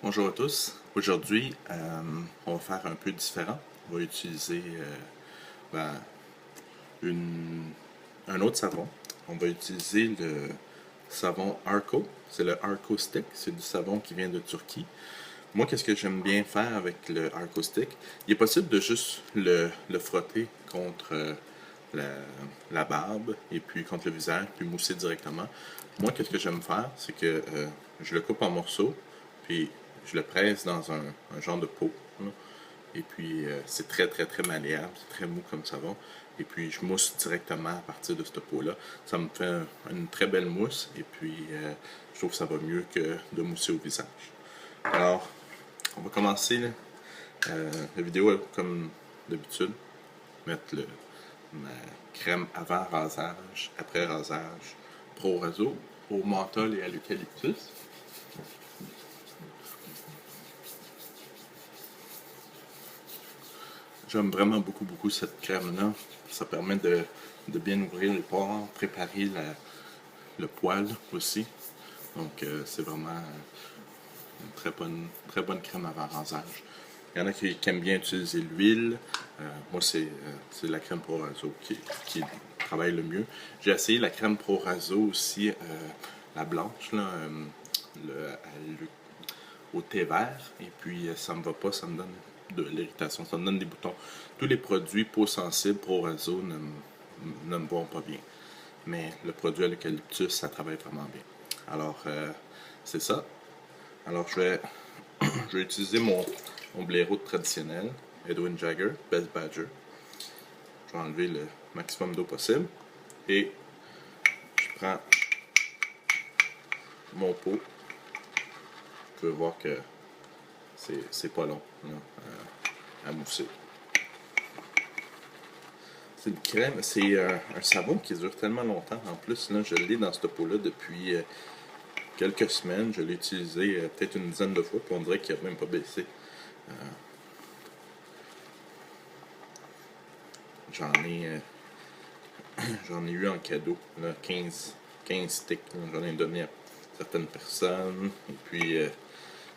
Bonjour à tous. Aujourd'hui, on va faire un peu différent. On va utiliser ben, une- un autre savon. On va utiliser le savon Arco. C'est le Arco Stick. C'est du savon qui vient de Turquie. Moi, qu'est-ce que j'aime bien faire avec le Arco Stick? Il est possible de juste le frotter contre la, la barbe et puis contre le visage, puis mousser directement. Moi, qu'est-ce que j'aime faire? C'est que je le coupe en morceaux, puis je le presse dans un genre de pot, là. Et puis, c'est très, très, très malléable. C'est très mou comme savon. Et puis, je mousse directement à partir de ce pot-là. Ça me fait une très belle mousse. Et puis, je trouve que ça va mieux que de mousser au visage. Alors, on va commencer là, la vidéo comme d'habitude. Mettre ma crème avant rasage, après rasage, Pro Raso, au menthol et à l'eucalyptus. J'aime vraiment beaucoup, beaucoup cette crème-là. Ça permet de bien ouvrir les pores, préparer le poil aussi. Donc, c'est vraiment une très bonne crème avant rasage. Il y en a qui aiment bien utiliser l'huile. Moi, c'est la crème Pro Raso qui travaille le mieux. J'ai essayé la crème Pro Raso aussi, la blanche, là, au thé vert. Et puis, ça me va pas, ça me donne de l'irritation, ça me donne des boutons. Tous les produits peau sensible Pro Raso ne me vont pas bien. Mais le produit à l'eucalyptus, ça travaille vraiment bien. Alors, c'est ça. Alors, je vais utiliser mon blaireau traditionnel, Edwin Jagger, Best Badger. Je vais enlever le maximum d'eau possible. Et je prends mon pot. Vous pouvez voir que c'est pas long là, à mousser. C'est une crème, c'est un savon qui dure tellement longtemps. En plus, là, je l'ai dans ce pot-là depuis quelques semaines. Je l'ai utilisé peut-être une dizaine de fois, puis on dirait qu'il n'a même pas baissé. J'en ai, j'en ai eu en cadeau, là, 15 sticks. J'en ai donné à certaines personnes. Et puis,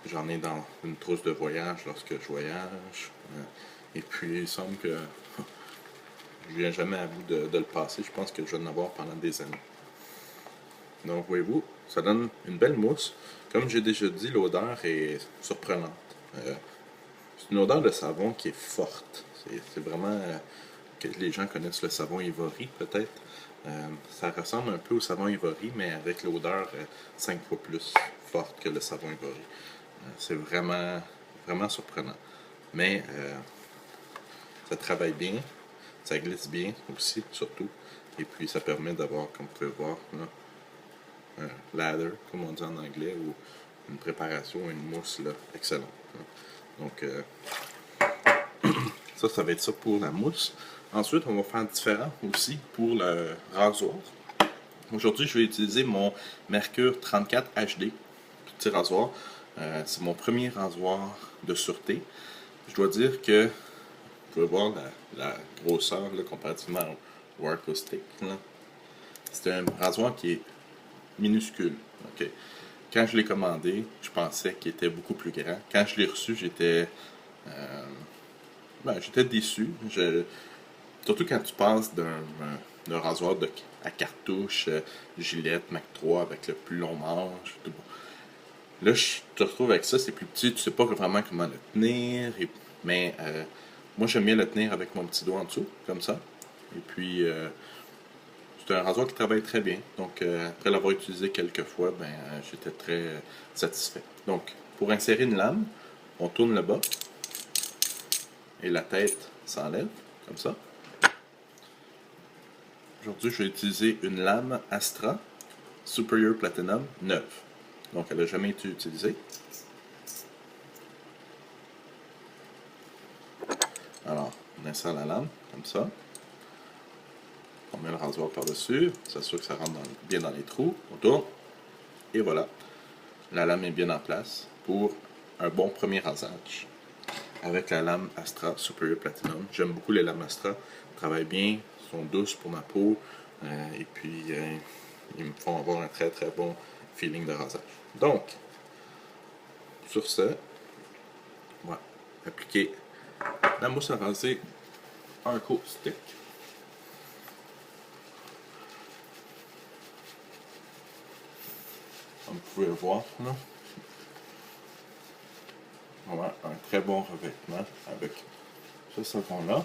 j'en ai dans une trousse de voyage lorsque je voyage. Et puis, il semble que je viens jamais à bout de le passer. Je pense que je vais en avoir pendant des années. Donc, voyez-vous, ça donne une belle mousse. Comme j'ai déjà dit, l'odeur est surprenante. Euh, c'est une odeur de savon qui est forte. C'est vraiment que les gens connaissent le savon Ivory, peut-être. Ça ressemble un peu au savon Ivory, mais avec l'odeur 5 fois plus forte que le savon Ivory. C'est vraiment surprenant. Mais ça travaille bien, ça glisse bien aussi, surtout. Et puis ça permet d'avoir, comme vous pouvez voir, là, un lather, comme on dit en anglais, ou une préparation, une mousse là, excellente. Donc, ça va être ça pour la mousse. Ensuite, on va faire différent aussi pour le rasoir. Aujourd'hui, je vais utiliser mon Mercure 34 HD, petit rasoir. C'est mon premier rasoir de sûreté. Je dois dire que vous pouvez voir la grosseur là, comparativement au Arco Stick. C'est un rasoir qui est minuscule. Okay. Quand je l'ai commandé, je pensais qu'il était beaucoup plus grand. Quand je l'ai reçu, j'étais déçu. Surtout quand tu passes d'un rasoir à cartouche, Gillette, Mac 3 avec le plus long manche. Tout bon. Là, je te retrouve avec ça, c'est plus petit, tu sais pas vraiment comment le tenir. Mais moi, j'aime bien le tenir avec mon petit doigt en dessous, comme ça. Et puis, c'est un rasoir qui travaille très bien. Donc, après l'avoir utilisé quelques fois, j'étais très satisfait. Donc, pour insérer une lame, on tourne le bas et la tête s'enlève, comme ça. Aujourd'hui, je vais utiliser une lame Astra Superior Platinum neuve. Donc, elle n'a jamais été utilisée. Alors, on insère la lame, comme ça. On met le rasoir par-dessus, s'assure que ça rentre bien dans les trous. On tourne. Et voilà. La lame est bien en place pour un bon premier rasage. Avec la lame Astra Superior Platinum. J'aime beaucoup les lames Astra. Elles travaillent bien, sont douces pour ma peau. Et puis, ils me font avoir un très très bon feeling de rasage. Donc, sur ce, on va appliquer la mousse à raser Arco Stick. Comme vous pouvez le voir, là. On a un très bon revêtement avec ce savon-là.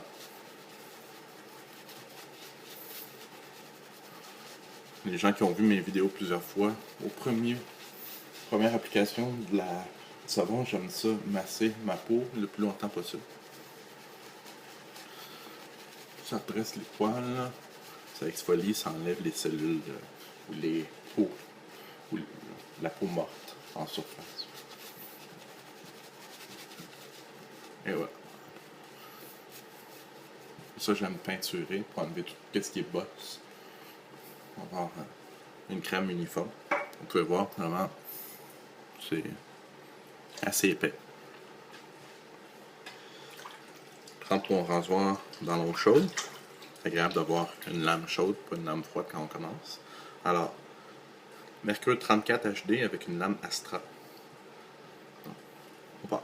Les gens qui ont vu mes vidéos plusieurs fois, première application de la savon, j'aime ça masser ma peau le plus longtemps possible. Ça dresse les poils, ça exfolie, ça enlève les cellules ou les peaux, ou la peau morte en surface. Et voilà. Ça, j'aime peinturer pour enlever tout ce qui est bosse. On va avoir une crème uniforme. Vous pouvez voir, vraiment, c'est assez épais. Trempe ton rasoir dans l'eau chaude. C'est agréable d'avoir une lame chaude, pas une lame froide quand on commence. Alors, Mercure 34 HD avec une lame Astra. On part.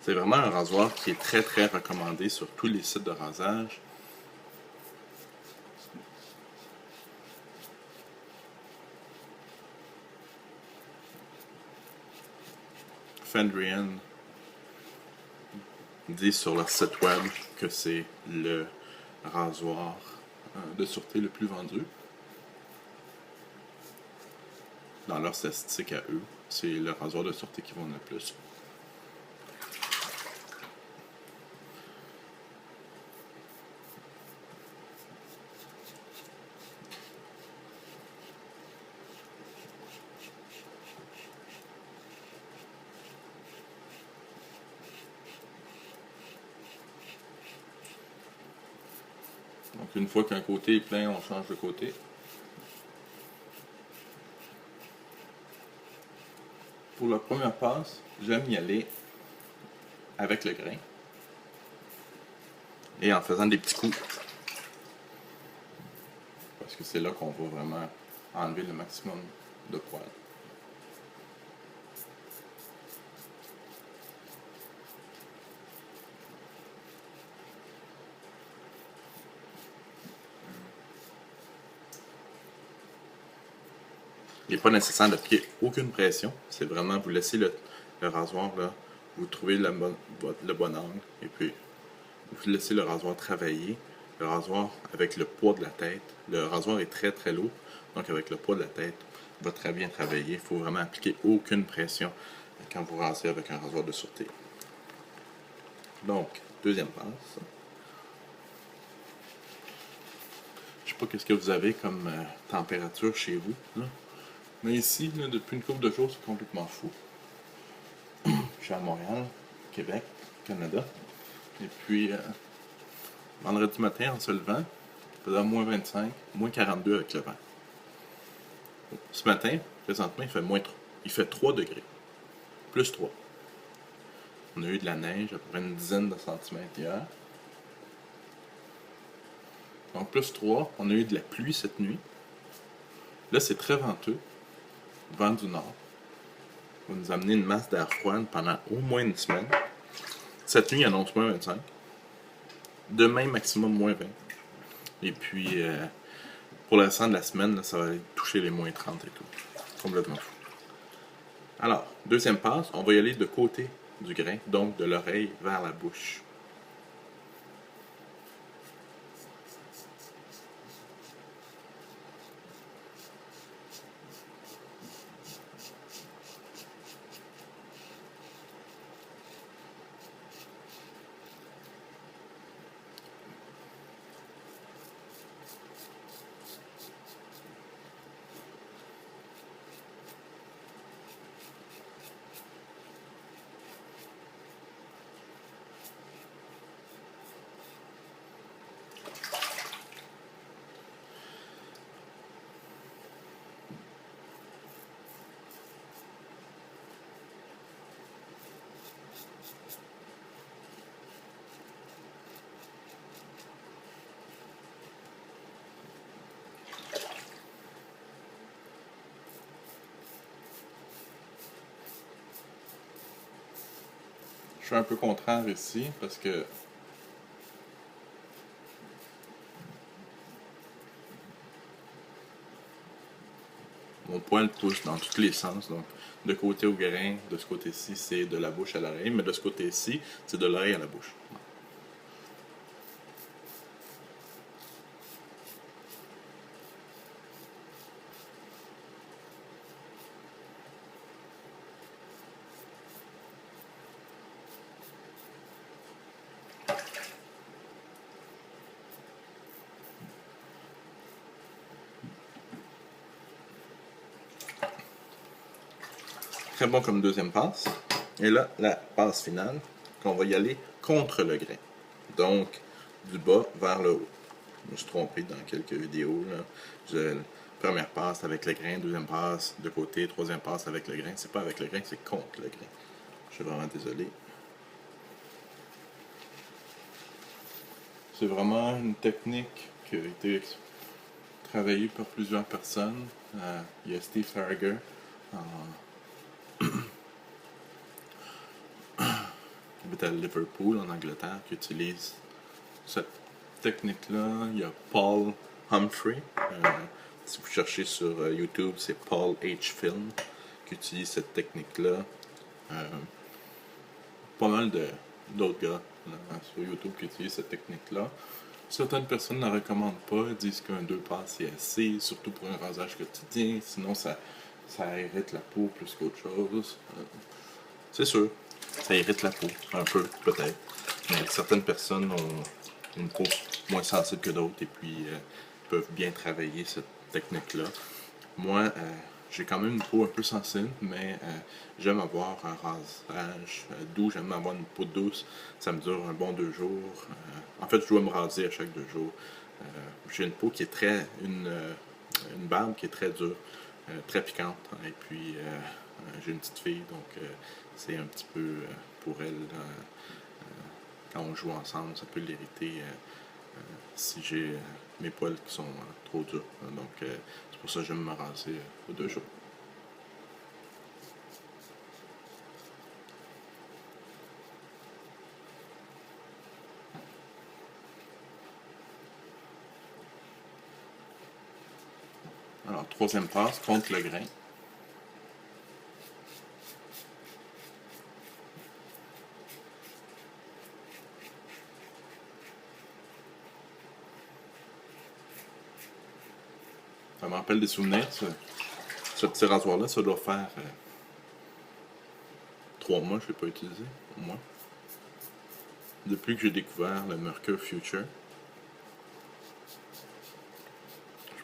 C'est vraiment un rasoir qui est très très recommandé sur tous les sites de rasage. Fendrian dit sur leur site web que c'est le rasoir de sûreté le plus vendu. Dans leurs statistiques à eux, c'est le rasoir de sûreté qui vend le plus. Donc une fois qu'un côté est plein, on change de côté. Pour la première passe, j'aime y aller avec le grain et en faisant des petits coups. Parce que c'est là qu'on va vraiment enlever le maximum de poils. Il n'est pas nécessaire d'appliquer aucune pression. C'est vraiment, vous laissez le rasoir là, vous trouvez le bon angle, et puis vous laissez le rasoir travailler. Le rasoir, avec le poids de la tête, le rasoir est très très lourd, donc avec le poids de la tête, va très bien travailler. Il ne faut vraiment appliquer aucune pression quand vous rasez avec un rasoir de sûreté. Donc, deuxième passe. Je ne sais pas qu'est-ce que vous avez comme température chez vous, là. Mais ici, là, depuis une couple de jours, c'est complètement fou. Je suis à Montréal, Québec, Canada. Et puis, vendredi matin, en se levant, il faisait moins 25, moins 42 avec le vent. Ce matin, présentement, il fait 3 degrés. Plus 3. On a eu de la neige, à peu près une dizaine de centimètres hier. Donc, plus 3. On a eu de la pluie cette nuit. Là, c'est très venteux. Vent du nord. Va nous amener une masse d'air froide pendant au moins une semaine. Cette nuit, il annonce moins 25. Demain, maximum moins 20. Et puis, pour le restant de la semaine, là, ça va aller toucher les moins 30 et tout. Complètement fou. Alors, deuxième passe, on va y aller de côté du grain, donc de l'oreille vers la bouche. suis un peu contraire ici parce que mon poil pousse dans tous les sens. Donc, de côté au grain, de ce côté-ci, c'est de la bouche à l'oreille, mais de ce côté-ci, c'est de l'oreille à la bouche. Très bon comme deuxième passe. Et là, la passe finale, qu'on va y aller contre le grain. Donc, du bas vers le haut. Je me suis trompé dans quelques vidéos. Là. Première passe avec le grain, deuxième passe de côté, troisième passe avec le grain. C'est pas avec le grain, c'est contre le grain. Je suis vraiment désolé. C'est vraiment une technique qui a été travaillée par plusieurs personnes. Il y a Steve Farragher qui habite à Liverpool, en Angleterre, qui utilise cette technique-là. Il y a Paul Humphrey. Si vous cherchez sur YouTube, c'est Paul H. Film qui utilise cette technique-là. Pas mal d'autres gars là, sur YouTube qui utilisent cette technique-là. Certaines personnes ne la recommandent pas, disent qu'un 2 passes est assez, surtout pour un rasage quotidien, sinon ça irrite la peau plus qu'autre chose. C'est sûr, ça irrite la peau, un peu peut-être. Mais certaines personnes ont une peau moins sensible que d'autres et puis peuvent bien travailler cette technique-là. Moi, j'ai quand même une peau un peu sensible, mais j'aime avoir un rasage doux, j'aime avoir une peau douce. Ça me dure un bon 2 jours. En fait, je dois me raser à chaque 2 jours. J'ai une peau qui est une barbe qui est très dure, très piquante. Et puis, j'ai une petite fille, donc c'est un petit peu pour elle, quand on joue ensemble, ça peut l'irriter si j'ai mes poils qui sont trop durs. Donc, c'est pour ça que j'aime me raser aux 2 jours. Alors, troisième passe, contre le grain. Ça me rappelle des souvenirs. Ce petit rasoir-là, ça doit faire 3 mois que je ne l'ai pas utilisé, au moins. Depuis que j'ai découvert le Mercure Future,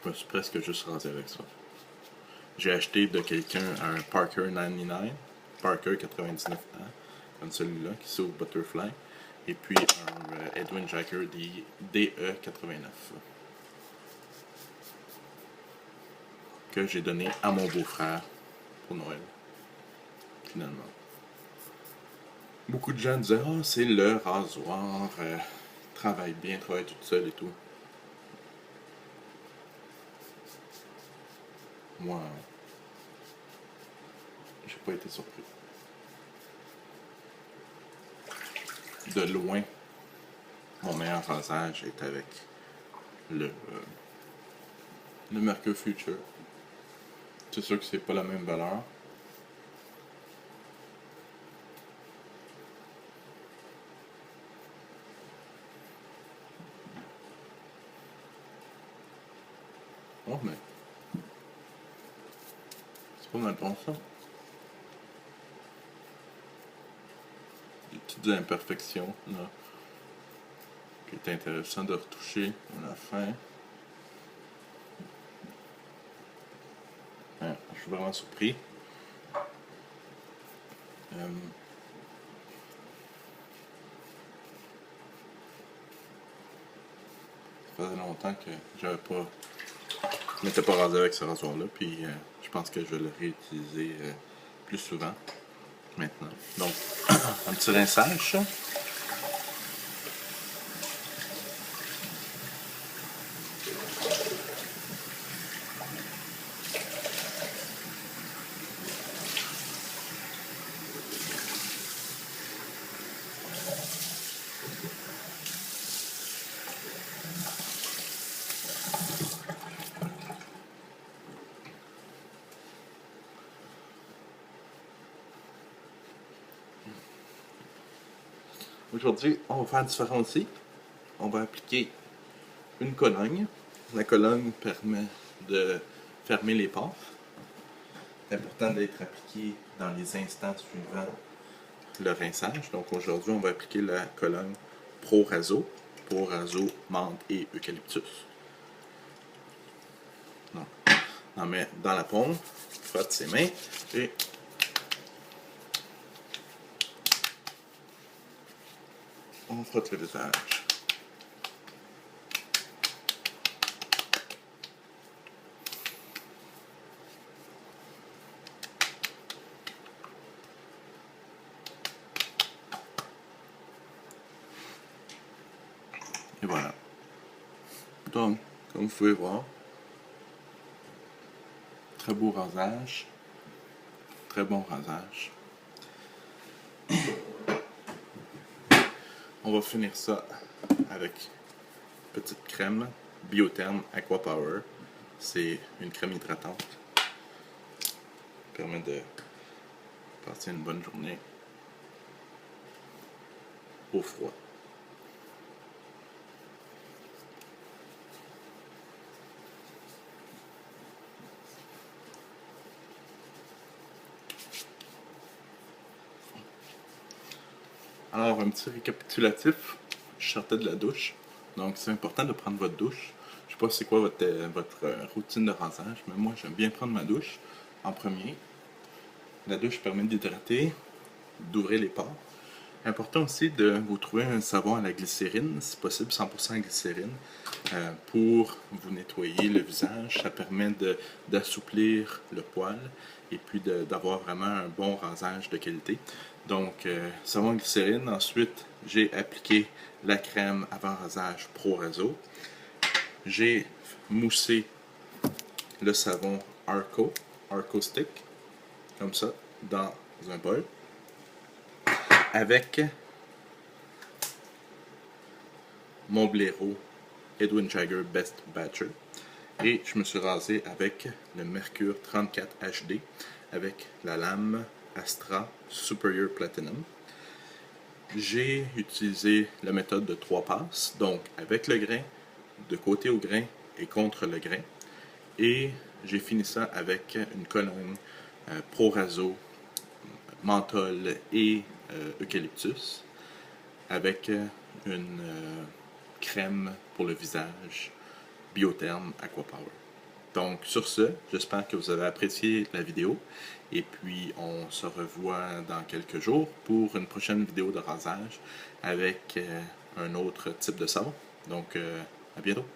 je me suis presque juste rasé avec ça. J'ai acheté de quelqu'un un Parker 99, Parker 99A, comme celui-là, qui s'ouvre Butterfly, et puis un Edwin Jacker DE 89, que j'ai donné à mon beau-frère pour Noël, finalement. Beaucoup de gens disaient « Ah, c'est le rasoir, travaille bien, travaille toute seule et tout. » Moi, j'ai pas été surpris. De loin, mon meilleur rasage est avec le Mercure Future. C'est sûr que c'est pas la même valeur. Oh, mais c'est pas mal bon ça. Des petites imperfections là, qui est intéressant de retoucher à la fin. Je suis vraiment surpris. Ça faisait longtemps que je m'étais pas rasé avec ce rasoir-là, puis je pense que je vais le réutiliser plus souvent maintenant. Donc, un petit rinçage, ça. Aujourd'hui, on va faire différent aussi. On va appliquer une Cologne. La Cologne permet de fermer les pores. C'est important d'être appliqué dans les instants suivant le rinçage. Donc aujourd'hui, on va appliquer la Cologne Pro Raso. Pro Raso, menthe et eucalyptus. Donc, on met dans la paume, frotte ses mains et on frotte le visage. Et voilà. Donc, comme vous pouvez voir, très beau rasage, très bon rasage. On va finir ça avec une petite crème Biotherm Aqua Power. C'est une crème hydratante. Ça permet de passer une bonne journée au froid. Alors, un petit récapitulatif. Je sortais de la douche. Donc, c'est important de prendre votre douche. Je sais pas c'est quoi votre routine de rasage, mais moi, j'aime bien prendre ma douche en premier. La douche permet d'hydrater, d'ouvrir les pores. Important aussi de vous trouver un savon à la glycérine, si possible 100% glycérine, pour vous nettoyer le visage. Ça permet d'assouplir le poil et puis d'avoir vraiment un bon rasage de qualité. Donc, savon à glycérine. Ensuite, j'ai appliqué la crème avant rasage Pro Raso. J'ai moussé le savon Arco Stick, comme ça, dans un bol, avec mon blaireau Edwin Jagger Best Batcher. Et je me suis rasé avec le Mercure 34 HD avec la lame Astra Superior Platinum. J'ai utilisé la méthode de 3 passes, donc avec le grain, de côté au grain et contre le grain. Et j'ai fini ça avec une Cologne Pro Raso, menthol et eucalyptus, avec une crème pour le visage Biotherm Aqua Power. Donc sur ce, j'espère que vous avez apprécié la vidéo et puis on se revoit dans quelques jours pour une prochaine vidéo de rasage avec un autre type de savon. Donc à bientôt!